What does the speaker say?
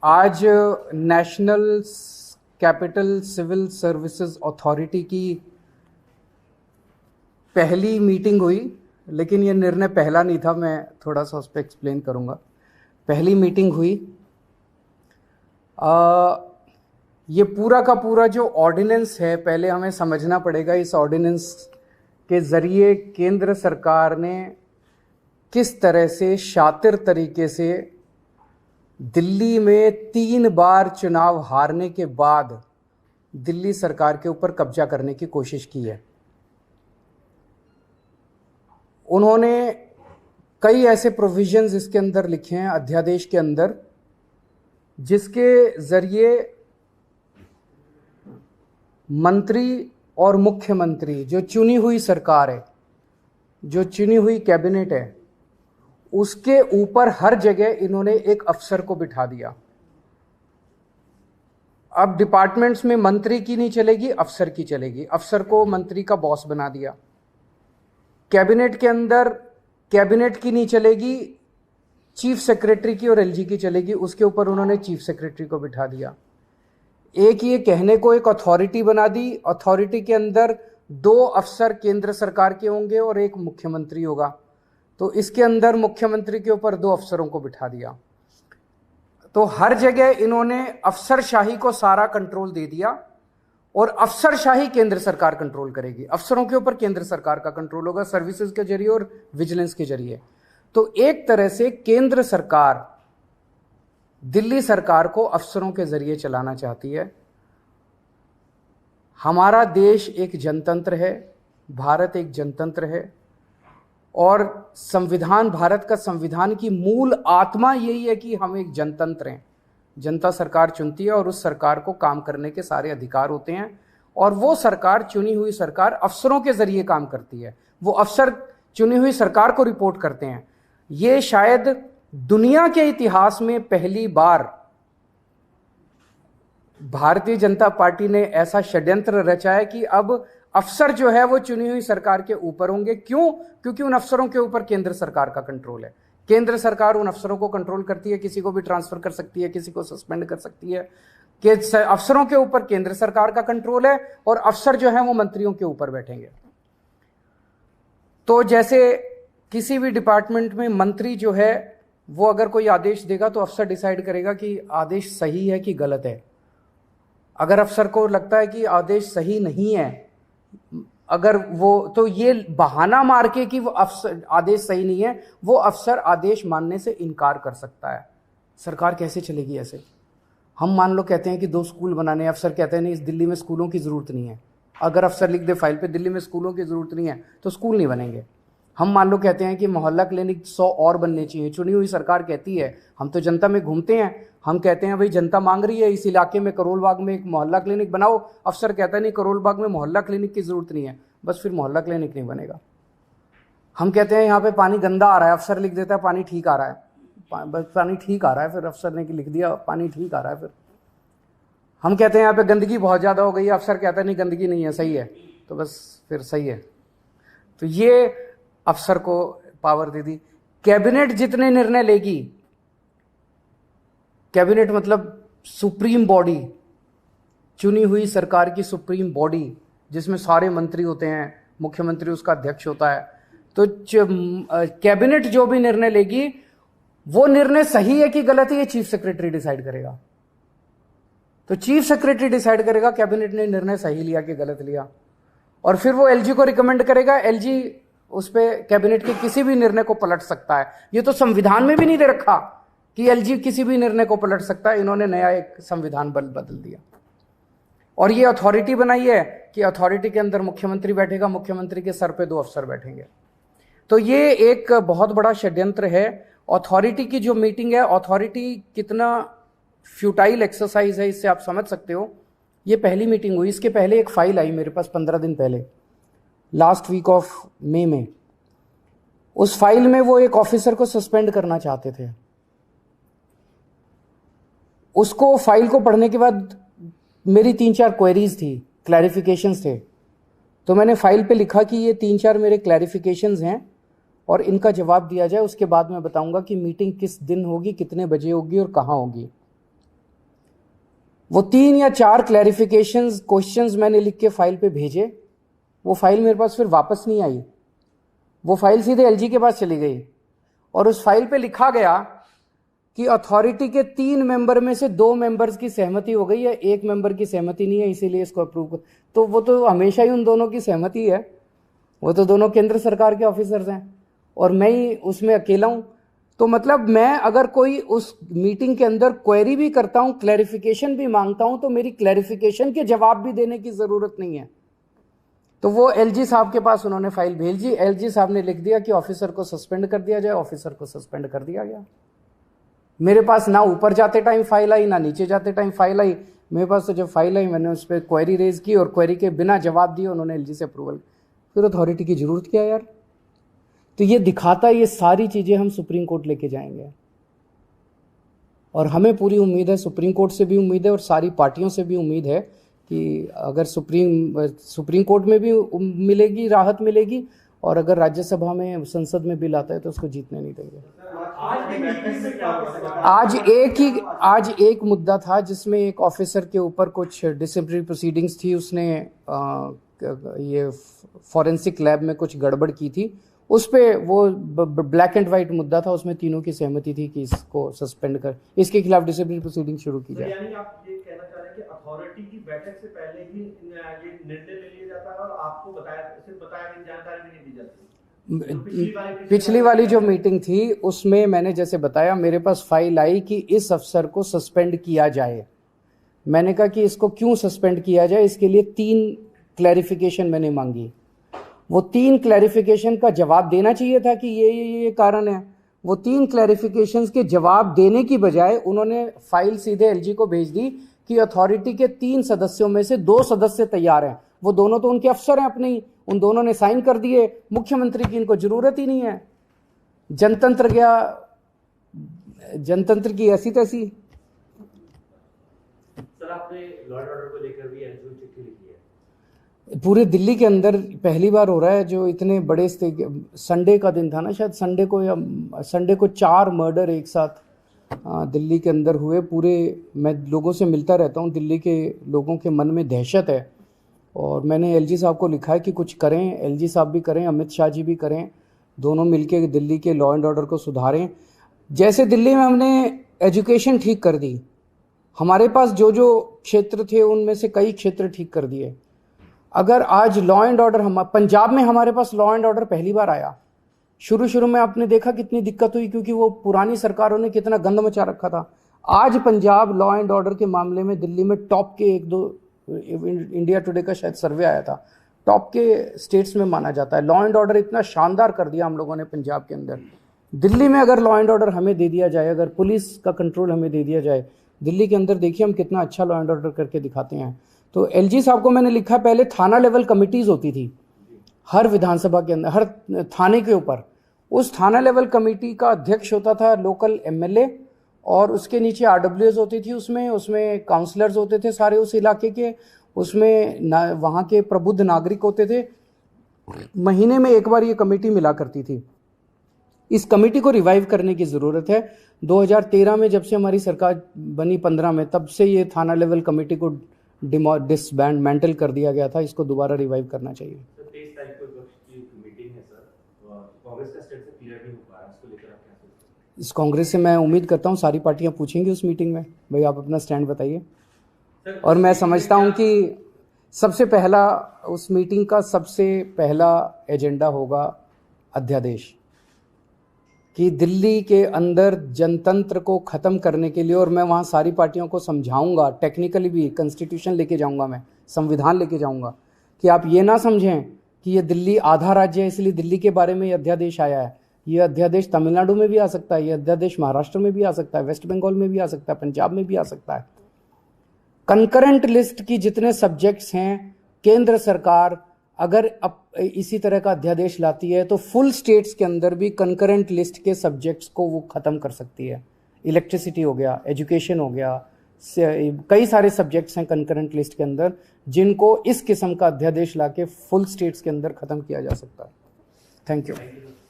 आज national capital civil services authority की पहली मीटिंग हुई, लेकिन ये निर्णय पहला नहीं था। मैं थोड़ा सा उस पर एक्सप्लेन करूँगा। पहली मीटिंग हुई, ये पूरा का पूरा जो ऑर्डिनेंस है, पहले हमें समझना पड़ेगा इस ऑर्डिनेंस के ज़रिए केंद्र सरकार ने किस तरह से शातिर तरीके से दिल्ली में 3 बार चुनाव हारने के बाद दिल्ली सरकार के ऊपर कब्जा करने की कोशिश की है। उन्होंने कई ऐसे प्रोविजंस इसके अंदर लिखे हैं, अध्यादेश के अंदर, जिसके ज़रिए मंत्री और मुख्यमंत्री, जो चुनी हुई सरकार है, जो चुनी हुई कैबिनेट है, उसके ऊपर हर जगह इन्होंने एक अफसर को बिठा दिया। अब डिपार्टमेंट्स में मंत्री की नहीं चलेगी, अफसर की चलेगी। अफसर को मंत्री का बॉस बना दिया। कैबिनेट के अंदर कैबिनेट की नहीं चलेगी, चीफ सेक्रेटरी की और एलजी की चलेगी। उसके ऊपर उन्होंने चीफ सेक्रेटरी को बिठा दिया। एक ये कहने को एक अथॉरिटी बना दी। अथॉरिटी के अंदर 2 अफसर केंद्र सरकार के होंगे और एक मुख्यमंत्री होगा। तो इसके अंदर मुख्यमंत्री के ऊपर 2 अफसरों को बिठा दिया। तो हर जगह इन्होंने अफसरशाही को सारा कंट्रोल दे दिया और अफसरशाही केंद्र सरकार कंट्रोल करेगी। अफसरों के ऊपर केंद्र सरकार का कंट्रोल होगा, सर्विसेज के जरिए और विजिलेंस के जरिए। तो एक तरह से केंद्र सरकार दिल्ली सरकार को अफसरों के जरिए चलाना चाहती है। हमारा देश एक जनतंत्र है, भारत एक जनतंत्र है, और संविधान, भारत का संविधान की मूल आत्मा यही है कि हम एक जनतंत्र हैं। जनता सरकार चुनती है और उस सरकार को काम करने के सारे अधिकार होते हैं, और वो सरकार, चुनी हुई सरकार, अफसरों के जरिए काम करती है। वो अफसर चुनी हुई सरकार को रिपोर्ट करते हैं। ये शायद दुनिया के इतिहास में पहली बार भारतीय जनता पार्टी ने ऐसा षड्यंत्र रचा है कि अब अफसर जो है वो चुनी हुई सरकार के ऊपर होंगे। क्यों? क्योंकि उन अफसरों के ऊपर केंद्र सरकार का कंट्रोल है। केंद्र सरकार उन अफसरों को कंट्रोल करती है, किसी को भी ट्रांसफर कर सकती है, किसी को सस्पेंड कर सकती है। कि अफसरों के ऊपर केंद्र सरकार का कंट्रोल है और अफसर जो है वो मंत्रियों के ऊपर बैठेंगे। तो जैसे किसी भी डिपार्टमेंट में मंत्री जो है वो अगर कोई आदेश देगा तो अफसर डिसाइड करेगा कि आदेश सही है कि गलत है। अगर अफसर को लगता है कि आदेश सही नहीं है, अगर वो, तो ये बहाना मार के कि वो अफसर आदेश सही नहीं है, वो अफसर आदेश मानने से इनकार कर सकता है। सरकार कैसे चलेगी ऐसे? हम मान लो कहते हैं कि 2 स्कूल बनाने हैं, अफसर कहते हैं नहीं, इस दिल्ली में स्कूलों की जरूरत नहीं है। अगर अफसर लिख दे फाइल पे दिल्ली में स्कूलों की जरूरत नहीं है तो स्कूल नहीं बनेंगे। हम मान लो कहते हैं कि मोहल्ला क्लिनिक 100 और बनने चाहिए। चुनी हुई सरकार कहती है, हम तो जनता में घूमते हैं, हम कहते हैं भाई जनता मांग रही है इस इलाके में करोल बाग में एक मोहल्ला क्लिनिक बनाओ। अफसर कहता है नहीं, करोल बाग में मोहल्ला क्लिनिक की जरूरत नहीं है, बस फिर मोहल्ला क्लिनिक नहीं बनेगा। हम कहते हैं यहाँ पे पानी गंदा आ रहा है, अफसर लिख देता है पानी ठीक आ रहा है, बस पानी ठीक आ रहा है, फिर अफसर ने लिख दिया पानी ठीक आ रहा है। फिर हम कहते हैं यहाँ पे गंदगी बहुत ज़्यादा हो गई है, अफसर कहता है नहीं गंदगी नहीं है, सही है, तो बस फिर सही है। तो ये अफसर को पावर दे दी। कैबिनेट जितने निर्णय लेगी, कैबिनेट मतलब सुप्रीम बॉडी, चुनी हुई सरकार की सुप्रीम बॉडी, जिसमें सारे मंत्री होते हैं, मुख्यमंत्री उसका अध्यक्ष होता है। तो कैबिनेट जो भी निर्णय लेगी, वो निर्णय सही है कि गलत है, ये चीफ सेक्रेटरी डिसाइड करेगा। तो चीफ सेक्रेटरी डिसाइड करेगा कैबिनेट ने निर्णय सही लिया कि गलत लिया, और फिर वो एलजी को रिकमेंड करेगा। एलजी उस पे कैबिनेट के किसी भी निर्णय को पलट सकता है। ये तो संविधान में भी नहीं दे रखा कि एलजी किसी भी निर्णय को पलट सकता है। इन्होंने नया एक संविधान बदल दिया और ये अथॉरिटी बनाई है कि अथॉरिटी के अंदर मुख्यमंत्री बैठेगा, मुख्यमंत्री के सर पे 2 अफसर बैठेंगे। तो ये एक बहुत बड़ा षड्यंत्र है। अथॉरिटी की जो मीटिंग है, अथॉरिटी कितना फ्यूटाइल एक्सरसाइज है, इससे आप समझ सकते हो। ये पहली मीटिंग हुई। इसके पहले एक फाइल आई मेरे पास 15 दिन पहले, लास्ट वीक ऑफ मई में। उस फाइल में वो एक ऑफिसर को सस्पेंड करना चाहते थे। उसको फाइल को पढ़ने के बाद मेरी 3-4 क्वेरीज थी, क्लैरिफिकेशंस थे। तो मैंने फाइल पे लिखा कि ये 3-4 मेरे क्लैरिफिकेशंस हैं और इनका जवाब दिया जाए। उसके बाद मैं बताऊंगा कि मीटिंग किस दिन होगी, कितने बजे होगी और कहाँ होगी। वो 3 या 4 क्लैरिफिकेशंस क्वेश्चंस मैंने लिख के फाइल पे भेजे, वो फाइल मेरे पास फिर वापस नहीं आई, वो फाइल सीधे एलजी के पास चली गई और उस फाइल पे लिखा गया कि अथॉरिटी के 3 मेंबर में से 2 मेंबर्स की सहमति हो गई है, 1 मेंबर की सहमति नहीं है, इसीलिए इसको अप्रूव कर। तो वो तो हमेशा ही उन दोनों की सहमति है, वो तो दोनों केंद्र सरकार के ऑफिसर्स हैं और मैं ही उसमें अकेला हूं। तो मतलब मैं अगर कोई उस मीटिंग के अंदर क्वेरी भी करता हूं, क्लैरिफिकेशन भी मांगता हूं, तो मेरी क्लैरिफिकेशन के जवाब भी देने की जरूरत नहीं है। तो वो एलजी साहब के पास उन्होंने फाइल भेजी, एलजी साहब ने लिख दिया कि ऑफिसर को सस्पेंड कर दिया जाए, ऑफिसर को सस्पेंड कर दिया गया। मेरे पास ना ऊपर जाते टाइम फाइल आई ना नीचे जाते टाइम फाइल आई, मेरे पास तो जब फाइल आई मैंने उस पर क्वेरी रेज की और क्वेरी के बिना जवाब दिए उन्होंने एलजी से अप्रूवल। फिर अथॉरिटी की जरूरत क्या यार। तो ये दिखाता है ये सारी चीजें हम सुप्रीम कोर्ट लेके जाएंगे और हमें पूरी उम्मीद है, सुप्रीम कोर्ट से भी उम्मीद है और सारी पार्टियों से भी उम्मीद है कि अगर सुप्रीम कोर्ट में भी मिलेगी, राहत मिलेगी और अगर राज्यसभा में संसद में बिल आता है तो उसको जीतने नहीं देंगे। आज एक मुद्दा था जिसमें एक ऑफिसर के ऊपर कुछ डिसिप्लिनरी प्रोसीडिंग्स थी, उसने ये फॉरेंसिक लैब में कुछ गड़बड़ की थी, उस पे वो ब्लैक एंड व्हाइट मुद्दा था, उसमें तीनों की सहमति थी कि इसको सस्पेंड कर, इसके खिलाफ डिसिप्लिनरी प्रोसीडिंग शुरू की जाए। यानी आप ये कहना चाह रहे हैं कि अथॉरिटी की बैठक से पहले ही ये निर्णय ले लिया जाता है और आपको सिर्फ जानकारी भी नहीं दी जाती। पिछली वाली जो मीटिंग थी उसमें मैंने जैसे बताया, मेरे पास फाइल आई कि इस अफसर को सस्पेंड किया जाए। मैंने कहा कि इसको क्यों सस्पेंड किया जाए, इसके लिए 3 क्लैरिफिकेशन मैंने मांगी। वो 3 क्लैरिफिकेशन का जवाब देना चाहिए था कि ये कारण है। वो 3 क्लैरिफिकेशंस के जवाब देने की बजाय उन्होंने फाइल सीधे एलजी को भेज दी कि अथॉरिटी के 3 सदस्यों में से 2 सदस्य तैयार हैं। वो दोनों तो उनके अफसर हैं अपने ही, उन दोनों ने साइन कर दिए, मुख्यमंत्री की इनको जरूरत ही नहीं है। जनतंत्र गया, जनतंत्र की ऐसी तैसी। सर आपने लॉ एंड ऑर्डर को लेकर भी एनजीओ चिट्ठी लिखी है। पूरे दिल्ली के अंदर पहली बार हो रहा है जो इतने बड़े संडे का दिन था ना, शायद संडे को 4 मर्डर एक साथ दिल्ली के अंदर हुए। पूरे मैं लोगों से मिलता रहता हूँ, दिल्ली के लोगों के मन में दहशत है और मैंने एलजी साहब को लिखा है कि कुछ करें, एलजी साहब भी करें, अमित शाह जी भी करें, दोनों मिलके दिल्ली के लॉ एंड ऑर्डर को सुधारें। जैसे दिल्ली में हमने एजुकेशन ठीक कर दी, हमारे पास जो जो क्षेत्र थे उनमें से कई क्षेत्र ठीक कर दिए। अगर आज लॉ एंड ऑर्डर पंजाब में हमारे पास लॉ एंड ऑर्डर पहली बार आया, शुरू में आपने देखा कितनी दिक्कत हुई क्योंकि वो पुरानी सरकारों ने कितना गंद मचा रखा था। आज पंजाब लॉ एंड ऑर्डर के मामले में दिल्ली में टॉप के 1-2, इंडिया टुडे का शायद सर्वे आया था, टॉप के स्टेट्स में माना जाता है। लॉ एंड ऑर्डर इतना शानदार कर दिया हम लोगों ने पंजाब के अंदर। दिल्ली में अगर लॉ एंड ऑर्डर हमें दे दिया जाए, अगर पुलिस का कंट्रोल हमें दे दिया जाए दिल्ली के अंदर, देखिए हम कितना अच्छा लॉ एंड ऑर्डर करके दिखाते हैं। तो एलजी साहब को मैंने लिखा, पहले थाना लेवल कमिटीज होती थी हर विधानसभा के अंदर, हर थाने के ऊपर। उस थाना लेवल कमेटी का अध्यक्ष होता था लोकल एमएलए और उसके नीचे आरडब्ल्यूएस होती थी, उसमें काउंसलर्स होते थे सारे उस इलाके के, उसमें वहाँ के प्रबुद्ध नागरिक होते थे। महीने में एक बार ये कमेटी मिला करती थी। इस कमेटी को रिवाइव करने की ज़रूरत है। 2013 में जब से हमारी सरकार बनी 15 में, तब से ये थाना लेवल कमेटी को डिसबैंडल कर दिया गया था, इसको दोबारा रिवाइव करना चाहिए। इस कांग्रेस से मैं उम्मीद करता हूँ सारी पार्टियां पूछेंगी उस मीटिंग में, भाई आप अपना स्टैंड बताइए। और मैं समझता हूँ कि सबसे पहला उस मीटिंग का सबसे पहला एजेंडा होगा अध्यादेश, कि दिल्ली के अंदर जनतंत्र को ख़त्म करने के लिए, और मैं वहाँ सारी पार्टियों को समझाऊंगा, टेक्निकली भी कॉन्स्टिट्यूशन लेके जाऊंगा, मैं संविधान लेके जाऊंगा, कि आप ये ना समझें कि ये दिल्ली आधा राज्य है इसलिए दिल्ली के बारे में ये अध्यादेश आया है। ये अध्यादेश तमिलनाडु में भी आ सकता है, ये अध्यादेश महाराष्ट्र में भी आ सकता है, वेस्ट बंगाल में भी आ सकता है, पंजाब में भी आ सकता है। कंकरेंट लिस्ट की जितने सब्जेक्ट्स हैं, केंद्र सरकार अगर इसी तरह का अध्यादेश लाती है तो फुल स्टेट्स के अंदर भी कंकरेंट लिस्ट के सब्जेक्ट्स को वो ख़त्म कर सकती है। इलेक्ट्रिसिटी हो गया, एजुकेशन हो गया, कई सारे सब्जेक्ट्स हैं कंकरेंट लिस्ट के अंदर जिनको इस किस्म का अध्यादेश लाके फुल स्टेट्स के अंदर ख़त्म किया जा सकता है। Thank you.